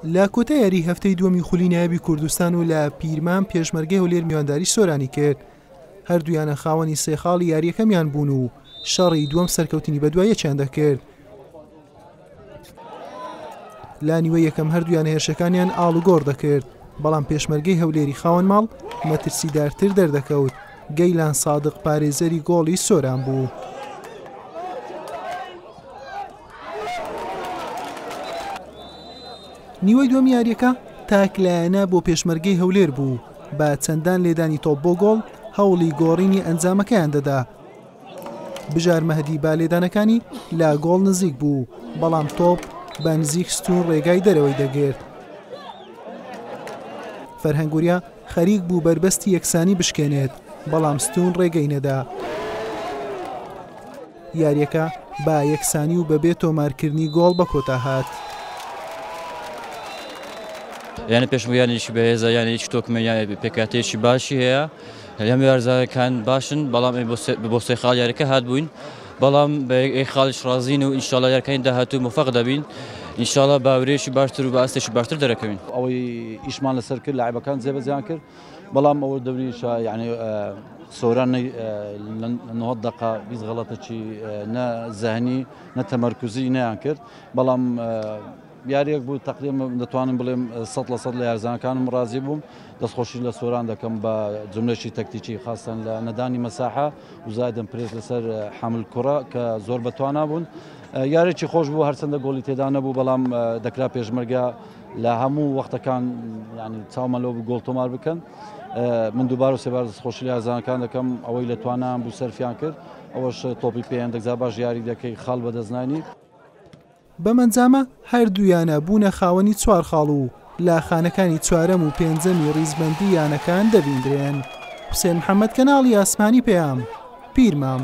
لە کۆتاییاری هەفتەی دووەمی خولی نایابی کوردستان و لە پیرمان پێشمەرگەی هەولێر میوانداری سۆرانی کرد. هەردوویانە خاوەنی سێ خاڵی یاریەکەمیان بوون و شەڕی دووەم سەرکەوتنی بەدوایەکیان دەکرد. لا نیوەی یەکەم هەردوویان هێرشەکانیان ئاڵ و گۆڕ دەکرد، بەڵام پێشمەرگەی هەولێری خاوەن ماڵ مەترسیدارتر دەردەکەوت. گەیلان سادق پارێزەری گۆڵی سۆران بوو. نیوەی دووەم یاریەکە تاکلایەنە بۆ پێشمەرگەی هەولێر بوو، بە چەندان لێدانی تۆپ بۆ گۆڵ هەوڵی گۆڕینی ئەنجامەکەیان دەدا. بژار مەهدی با لێدانەکانی لا گۆڵ نزیک بوو، بەڵام تۆپ بە نزیک ستون ڕێگای دەرەوەی دەگرت. فەرهەنگ خەریک بوو بربەستی یەکسانی بشکێنێت، بەڵام ستون ڕێگەی نەدا. یاریەکە با یەکسانی و بەبێ تۆمارکردنی گۆڵ بە کۆتا هات. یعنی پێشمەرگەیانێکی بەهێزە، یانی هیچ تۆکمە یان پێکاتێکی باشی هەیە، هەم یارزارەکان باشن، بەڵام بۆ سێ خاڵ یاریەکە هات بووین، بەڵام بە یەک خاڵیش ڕازین و ئینشاڵڵا یاریەکانی داهاتوو موفەق دەبین، ئینشاڵڵا باورێکی باشتر و بە ئاستێکی باشتر دەرەکەوین. ئەوەی ئیشمان لەسەر کرد لاعیبەکان جێبەجیان کرد، بەڵام ئەوە دەوریش یعنی سۆران نەوەت دقە بیست غەڵەتێکی نە زەهنی نە تەمەرکوزی نەیان کرد، بەڵام یاریەک بوو تقریبا دەتوانم بڵێم 100% لە یارزانەکانم ڕازی بووم. دەستخۆشی لە سۆران دەکەم بە جملەشی تەکتیکی خاستن لە نەدانی مەساحە و زایدەم پرێز لەسەر حامل کوڕە کە زۆر بەتوانا بوون. یارێکی خۆش بوو، هەرچەندە گۆڵی تێدا نەبوو، بەڵام دەکرا پێشمەرگە لە هەموو وەختەکان ینی چاومەلەوە گۆڵ تۆمار بکەن. من دووبار و سێبار دەستخۆشی لە یارزانەکان دەکەم، ئەوەی لە توانان بوو سەرفیان کرد، ئەوەش تۆپی پێیان دەگزا باش یاری دەکەی خاڵ بەدەستنانی. بەمەنجامە هەردوویانە بوونە خاوەنی چوار خاڵ و لا خانەکانی چوارەم و پێنجەمی ڕیزبەندی یانەکان دەبیندرێن. حوسێن محەممەد کەناڵی ئاسمانی پێیام، پیرمام.